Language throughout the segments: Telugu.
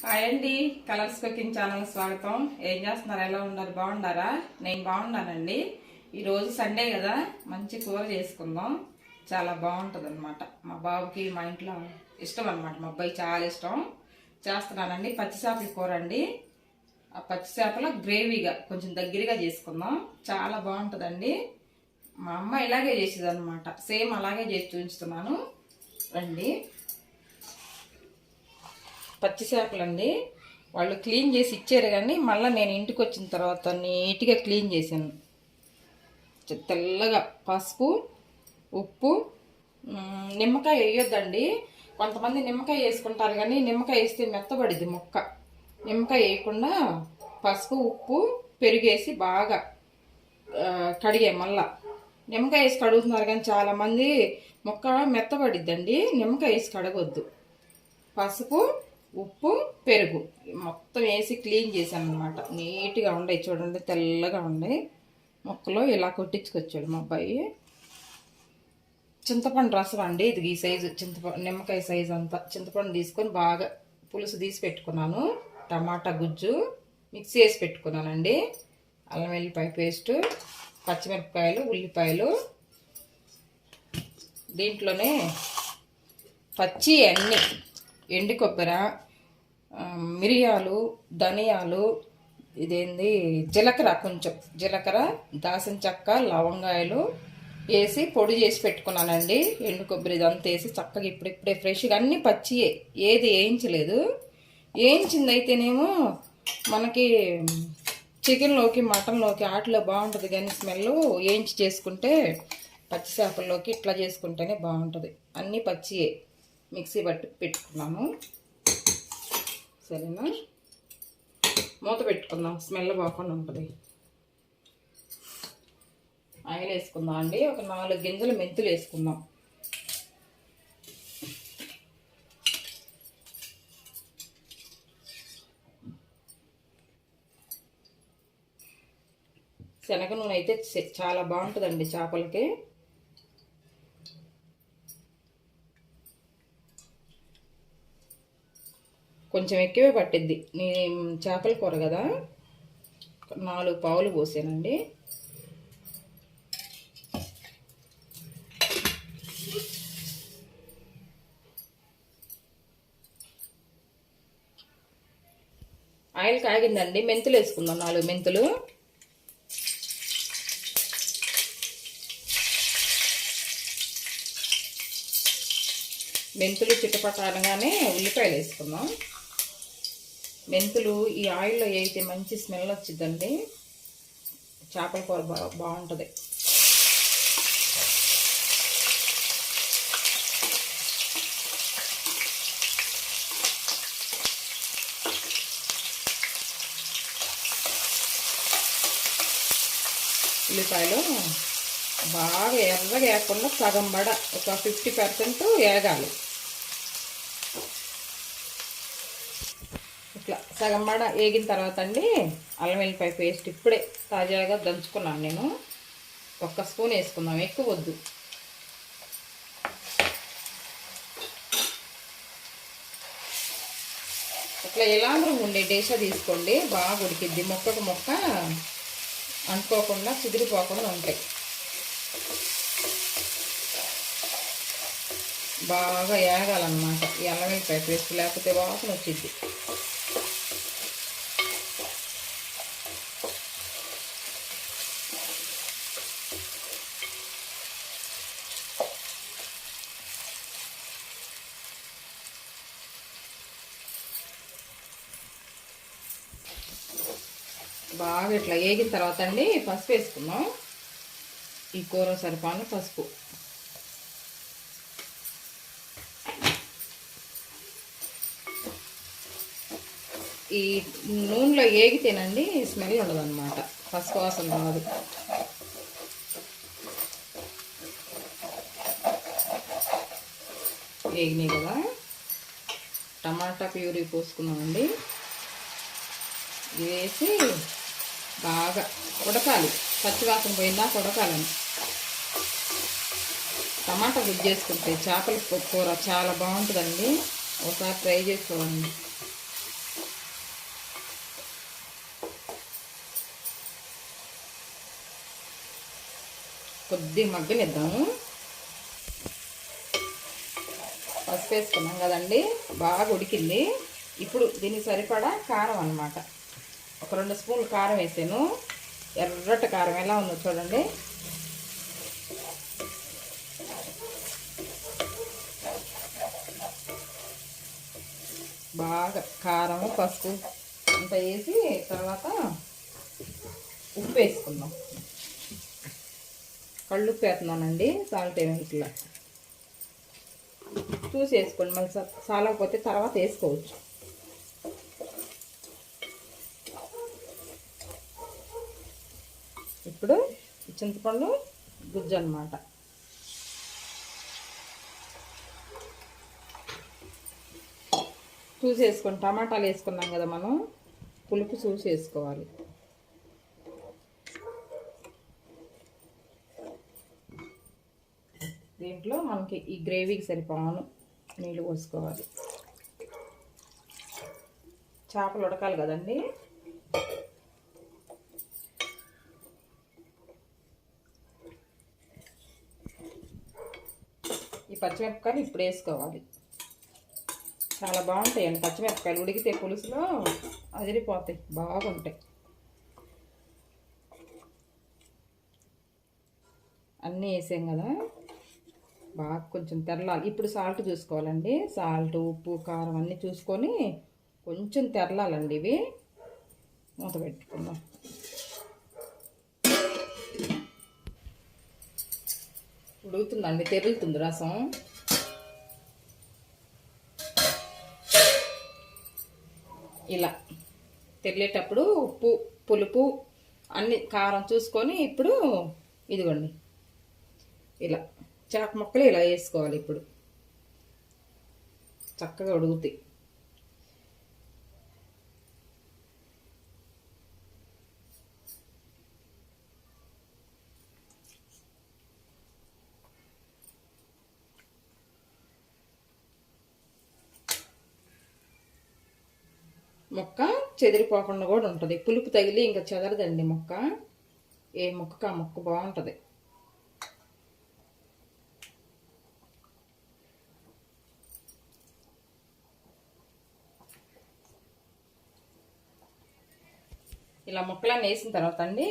హాయ్ అండి, కలర్స్ కుకింగ్ ఛానల్ స్వాగతం. ఏం చేస్తున్నారు? ఎలా ఉన్నారు? బాగున్నారా? నేను బాగున్నానండి. ఈరోజు సండే కదా, మంచి కూర చేసుకుందాం. చాలా బాగుంటుంది అనమాట. మా బాబుకి మా ఇంట్లో ఇష్టం అనమాట. మా అబ్బాయి చాలా ఇష్టం. చేస్తున్నానండి పచ్చి చేపల కూర అండి. ఆ పచ్చి చేపల గ్రేవీగా కొంచెం దగ్గరగా చేసుకుందాం. చాలా బాగుంటుందండి. మా అమ్మ ఇలాగే చేసేది అనమాట. సేమ్ అలాగే చేసి చూపిస్తున్నాను రండి. పచ్చి చేపలండి. వాళ్ళు క్లీన్ చేసి ఇచ్చారు, కానీ మళ్ళీ నేను ఇంటికి వచ్చిన తర్వాత నీట్గా క్లీన్ చేశాను. తెల్లగా పసుపు, ఉప్పు, నిమ్మకాయ వేయొద్దండి. కొంతమంది నిమ్మకాయ వేసుకుంటారు, కానీ నిమ్మకాయ వేస్తే మెత్తబడిద్ది ముక్క. నిమ్మకాయ వేయకుండా పసుపు, ఉప్పు, పెరుగేసి బాగా కడిగే. మళ్ళా నిమ్మకాయ వేసి కడుగుతున్నారు, కానీ చాలామంది ముక్క మెత్తబడిద్దండి. నిమ్మకాయ వేసి కడగొద్దు. పసుపు, ఉప్పు, పెరుగు మొత్తం వేసి క్లీన్ చేశాను అనమాట. నీట్గా ఉండే, చూడండి తెల్లగా ఉండే మొక్కలు. ఇలా కొట్టించుకొచ్చాడు మా అబ్బాయి. చింతపండు రసం అండి ఇది. ఈ సైజు నిమ్మకాయ సైజు అంతా చింతపండు తీసుకొని బాగా పులుసు తీసి పెట్టుకున్నాను. టమాటా గుజ్జు మిక్సీ వేసి పెట్టుకున్నానండి. అల్లం వెల్లిపాయ పేస్టు, పచ్చిమిరపకాయలు, ఉల్లిపాయలు. దీంట్లోనే పచ్చి అన్నీ, ఎండు కొబ్బరి, మిరియాలు, ధనియాలు, ఇదేంది జీలకర్ర, కొంచెం జీలకర్ర, దాసిన చెక్క, లవంగాయలు వేసి పొడి చేసి పెట్టుకున్నానండి. ఎండు కొబ్బరి ఇదంతా వేసి చక్కగా ఇప్పుడిప్పుడే ఫ్రెష్గా అన్నీ పచ్చియే, ఏది వేయించలేదు. వేయించింది అయితేనేమో మనకి చికెన్లోకి, మటన్లోకి వాటిలో బాగుంటుంది, కానీ స్మెల్ వేయించి చేసుకుంటే పచ్చి చేపల్లోకి ఇట్లా చేసుకుంటేనే బాగుంటుంది. అన్నీ పచ్చియే మిక్సీ పట్టి పెట్టుకున్నాము. సరేనా, మూత పెట్టుకుందాం, స్మెల్ బాగుండా ఉంటుంది. ఆయిల్ వేసుకుందాం అండి. ఒక 4 గింజలు మెంతులు వేసుకుందాం. శనగ నూనె అయితే చాలా బాగుంటుందండి చేపలకి. కొంచెం ఎక్కువే పట్టిద్ది. నేను చేపల కూర కదా, 4 పావులు పోసానండి. ఆయిల్ కాగిందండి. మెంతులు వేసుకుందాం, 4 మెంతులు. మెంతులు చిటపట అనగానే ఉల్లిపాయలు వేసుకుందాం. మెంతులు ఈ ఆయిల్లో వేయితే మంచి స్మెల్ వచ్చిందండి. చేపల కూర బాగుంటుంది. ఉల్లిపాయలు బాగా ఎర్రగా వేయకుండా సగం బడ ఒక 50% వేగాలి. ఇట్లా సగం బడ వేగిన తర్వాత అండి అల్లం వెల్లిపాయ పేస్ట్ ఇప్పుడే తాజాగా దంచుకున్నాను నేను. 1 స్పూన్ వేసుకుందాం, ఎక్కువ వద్దు. ఇట్లా ఎలాంటి ఉండే డేషా తీసుకోండి, బాగా ఉడికిద్ది. మొక్కకు మొక్క అంటుకోకుండా చిదిరిపోకుండా ఉంటాయి. బాగా వేగాలన్నమాట ఈ అల్లం వెల్లిపాయ పేస్ట్, లేకపోతే వాసన వచ్చిద్ది. బాగా ఇట్లా వేగిన తర్వాత అండి పసుపు వేసుకుందాం. ఈ కూర సరిపాను పసుపు. ఈ నూనెలో వేగితేనండి స్మెల్ ఉండదు అనమాట, పసుపు వాసన రాదు. వేగినాయి కదా, టమాటా ప్యూరీ పోసుకున్నామండి. వేసి బాగా ఉడకాలి, పచ్చివాసన పోయిందాక ఉడకాలని. టమాటా గుజ్జు చేసుకుంటే చేపల కూర చాలా బాగుంటుందండి. ఒకసారి ట్రై చేసుకోండి. కొద్దిగా మగ్గనిద్దాము. పసుపు వేసుకున్నాం కదండి, బాగా ఉడికింది. ఇప్పుడు దీనికి సరిపడా కారం అన్నమాట. ఒక 2 స్పూన్లు కారం వేసాను. ఎర్రటి కారం ఎలా ఉందో చూడండి. బాగా కారం పసుపు అంతా వేసి తర్వాత ఉప్పు వేసుకుందాం. కళ్ళుప్పు వేస్తున్నానండి, సాల్ట్ ఏమిట్లా చూసి వేసుకోండి. మళ్ళీ సాలకపోతే తర్వాత వేసుకోవచ్చు. ఇప్పుడు చింతపండు గుజ్జు అన్నమాట. చూసి వేసుకోండి. టమాటాలు వేసుకున్నాం కదా మనం, పులుపు చూసి వేసుకోవాలి. దీంట్లో మనకి ఈ గ్రేవీకి సరిపోను నీళ్ళు పోసుకోవాలి. చేపలు ఉడకాలి కదండి. ఈ పచ్చిమిరపకాయలు ఇప్పుడు వేసుకోవాలి. చాలా బాగుంటాయండి పచ్చిమిరపకాయలు, ఉడికితే పులుసులో అదిరిపోతాయి, బాగుంటాయి. అన్నీ వేసాం కదా, బాగా కొంచెం తెరలాలి. ఇప్పుడు సాల్ట్ చూసుకోవాలండి. సాల్ట్ ఉప్పు కారం అన్నీ చూసుకొని కొంచెం తెరలాలండి. ఇవి మూత పెట్టుకుందాం. ఉడుకుతుందండి, తెరులుతుంది రసం. ఇలా తెరిలేటప్పుడు ఉప్పు పులుపు అన్ని కారం చూసుకొని ఇప్పుడు ఇదిగోండి ఇలా చేప ముక్కలు ఇలా వేసుకోవాలి. ఇప్పుడు చక్కగా ఉడుకుతాయి. మొక్క చెదిరిపోకుండా కూడా ఉంటుంది. పులుపు తగిలి ఇంకా చెదరదండి మొక్క. ఏ మొక్కకు ఆ మొక్క బాగుంటుంది. ఇలా ముక్కలన్నీ వేసిన తర్వాత అండి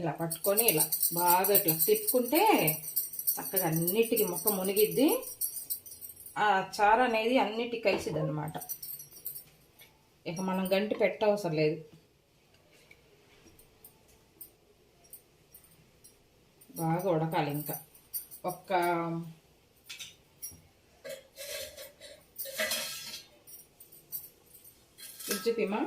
ఇలా పట్టుకొని ఇలా బాగా ఇట్లా తిప్పుకుంటే చక్కగా అన్నిటికీ మొక్క మునిగిద్ది. ఆ చారు అనేది అన్నిటికీ కలిసిద్ది అన్నమాట. ఇక మనం గంటి పెట్టవసరం లేదు. బాగా ఉడకాలి. ఇంకా ఒక్క ఉజ్జుపిమా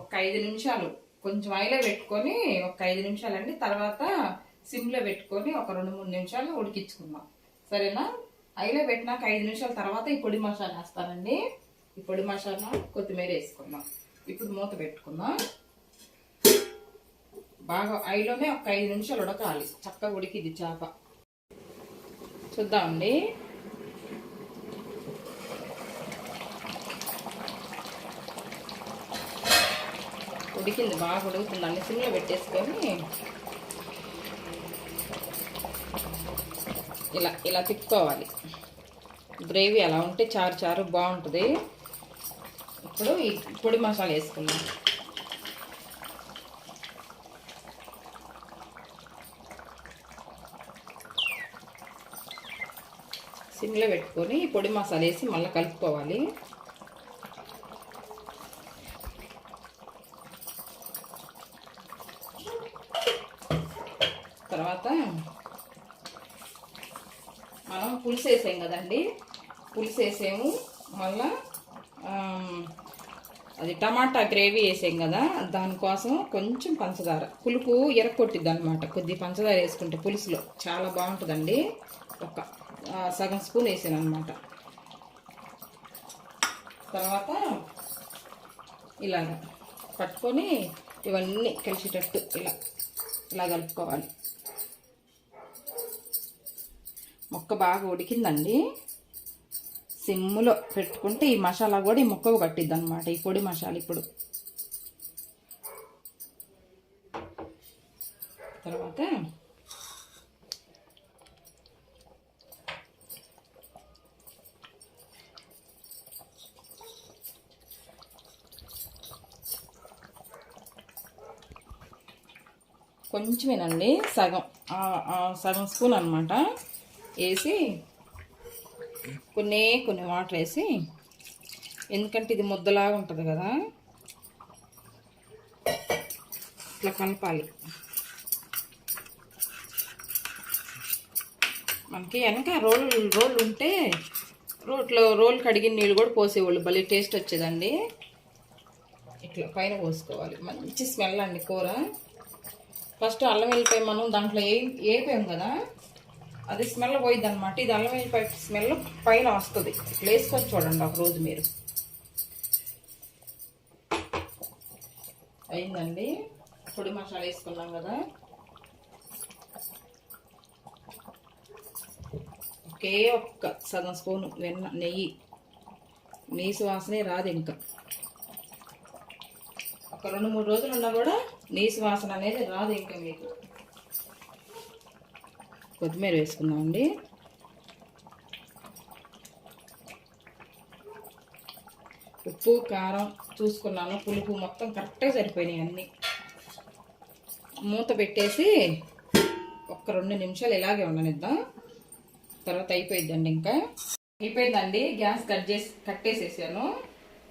ఒక 5 నిమిషాలు కొంచెం ఆయిలో పెట్టుకొని ఒక 5 నిమిషాలండి. తర్వాత సిమ్లో పెట్టుకొని ఒక 2-3 నిమిషాలు ఉడికించుకుందాం. సరేనా? ఆయిలో పెట్టినాక 5 నిమిషాల తర్వాత ఈ పొడి మసాలా వేస్తానండి. ఈ పొడి మసాలా కొత్తిమీర వేసుకుందాం. ఇప్పుడు మూత పెట్టుకుందాం. బాగా ఆయిలోనే ఒక 5 నిమిషాలు ఉడకాలి. చక్కగా ఉడికిది చేప. చూద్దామండి. ఉడికింది, బాగా ఉడుకుతుందండి. సిమ్లో పెట్టేసుకొని ఇలా ఇలా తిప్పుకోవాలి. గ్రేవీ అలా ఉంటే చారు చారు బాగుంటుంది. ఇప్పుడు ఈ పొడి మసాలా వేసుకుందాం. సిమ్లో పెట్టుకొని పొడి మసాలా వేసి మళ్ళీ కలుపుకోవాలి. తర్వాత మనం పులుసు వేసాం కదండి, పులుసు వేసాము. మళ్ళా అది టమాటా గ్రేవీ వేసాం కదా, దానికోసం కొంచెం పంచదార, పులుపు ఎరక్కొట్టిద్ది అనమాట. కొద్దిగా పంచదార వేసుకుంటే పులుసులో చాలా బాగుంటుందండి. ఒక సగం స్పూన్ వేసాను అనమాట. తర్వాత ఇలాగ పట్టుకొని ఇవన్నీ కలిసేటట్టు ఇలా ఇలా కలుపుకోవాలి. మొక్క బాగా ఉడికిందండి. సిమ్ములో పెట్టుకుంటే ఈ మసాలా కూడా ఈ మొక్కకు పట్టిద్ది అనమాట, ఈ పొడి మసాలా. ఇప్పుడు తర్వాత కొంచెమేనండి, సగం స్పూన్ అనమాట వేసి కొన్ని వాటర్ వేసి, ఎందుకంటే ఇది ముద్దలాగా ఉంటుంది కదా, ఇట్లా కలపాలి. మనకి వెనక రోల్ ఉంటే రోల్ కడిగిన నీళ్ళు కూడా పోసేవాళ్ళు, భలే టేస్ట్ వచ్చేదండి. ఇట్లా పైన పోసుకోవాలి, మంచి స్మెల్ అండి కూర. ఫస్ట్ అల్లం వెల్లిపాయ మనం దాంట్లో వేపాం కదా, అది స్మెల్ పోయిద్ది అనమాట. ఇది అల్లం వెల్లిపాయ స్మెల్ పైన వస్తుంది. ఇట్లా వేసుకొని చూడండి ఒకరోజు మీరు. అయిందండి, పొడి మసాలా వేసుకున్నాం కదా, ఒకే ఒక్క సగం స్పూను నెయ్యి వాసనే రాదు. ఇంకా ఒక 2-3 రోజులు ఉన్నా కూడా నీసు వాసన అనేది రాదు ఇంకా మీకు. కొత్తిమీర వేసుకుందామండి. ఉప్పు కారం చూసుకున్నాను, పులుపు మొత్తం కరెక్ట్గా సరిపోయినాయి అన్నీ. మూత పెట్టేసి ఒక 2 నిమిషాలు ఇలాగే ఉండనిద్దాం, తర్వాత అయిపోయిద్దండి. ఇంకా అయిపోయిందండి, గ్యాస్ కట్టేసేసాను.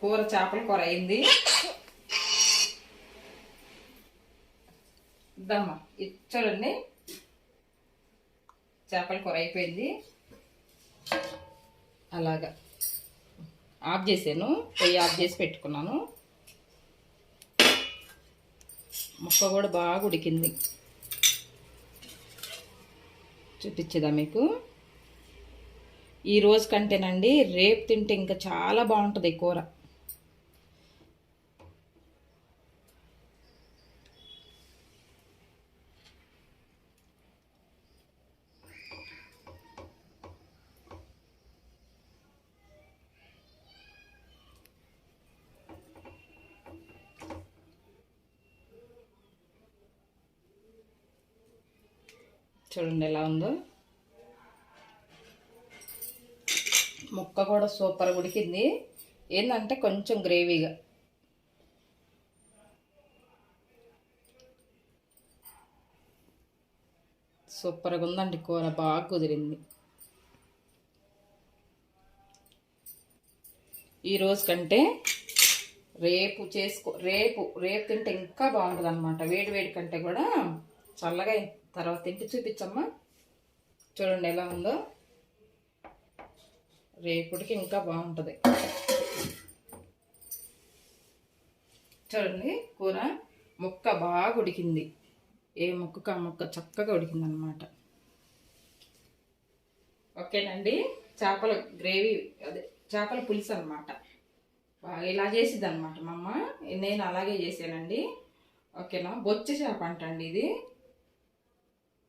కూర చేపల కూర అయింది. ఇద్దామా, చూడండి, చేపల కూర అయిపోయింది. అలాగా ఆఫ్ చేసాను, పొయ్యి ఆఫ్ చేసి పెట్టుకున్నాను. ముక్క కూడా బాగా ఉడికింది, చూపించేదా మీకు. ఈ రోజు కంటేనండి రేపు తింటే ఇంకా చాలా బాగుంటుంది ఈ కూర. చూడండి ఎలా ఉందో, ముక్క కూడా సూపర్గా ఉడికింది. ఏంటంటే కొంచెం గ్రేవీగా, సూపర్గా ఉందండి కూర, బాగా కుదిరింది. ఈరోజు కంటే రేపు రేపు తింటే ఇంకా బాగుంటుంది అనమాట. వేడి కంటే కూడా చల్లగా తర్వాత తింటే చూపించమ్మా. చూడండి ఎలా ఉందో, రేపుడికి ఇంకా బాగుంటుంది. చూడండి కూర ముక్క బాగా ఉడికింది, ఏ ముక్కకు ఆ ముక్క చక్కగా ఉడికింది అనమాట. ఓకేనండి, చేపల గ్రేవీ, అదే చేపల పులుసు అనమాట. బాగా ఇలా చేసిద్ది అనమాట మా అమ్మ, నేను అలాగే చేసానండి. ఓకేనా, బొచ్చు చేప అంటండి ఇది.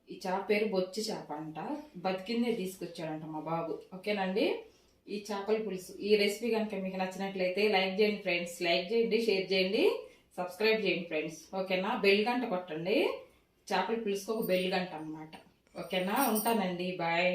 ఈ చేప పేరు బొచ్చు చేప అంట, బతికిందే తీసుకొచ్చాడంట మా బాబు. ఓకేనండి, ఈ చేపల పులుసు ఈ రెసిపీ కనుక మీకు నచ్చినట్లయితే లైక్ చేయండి ఫ్రెండ్స్, లైక్ చేయండి, షేర్ చేయండి, సబ్స్క్రైబ్ చేయండి ఫ్రెండ్స్. ఓకేనా, బెల్ గంట కొట్టండి. చేపల పులుసుకు ఒక బెల్ గంట అనమాట. ఓకేనా, ఉంటానండి, బాయ్.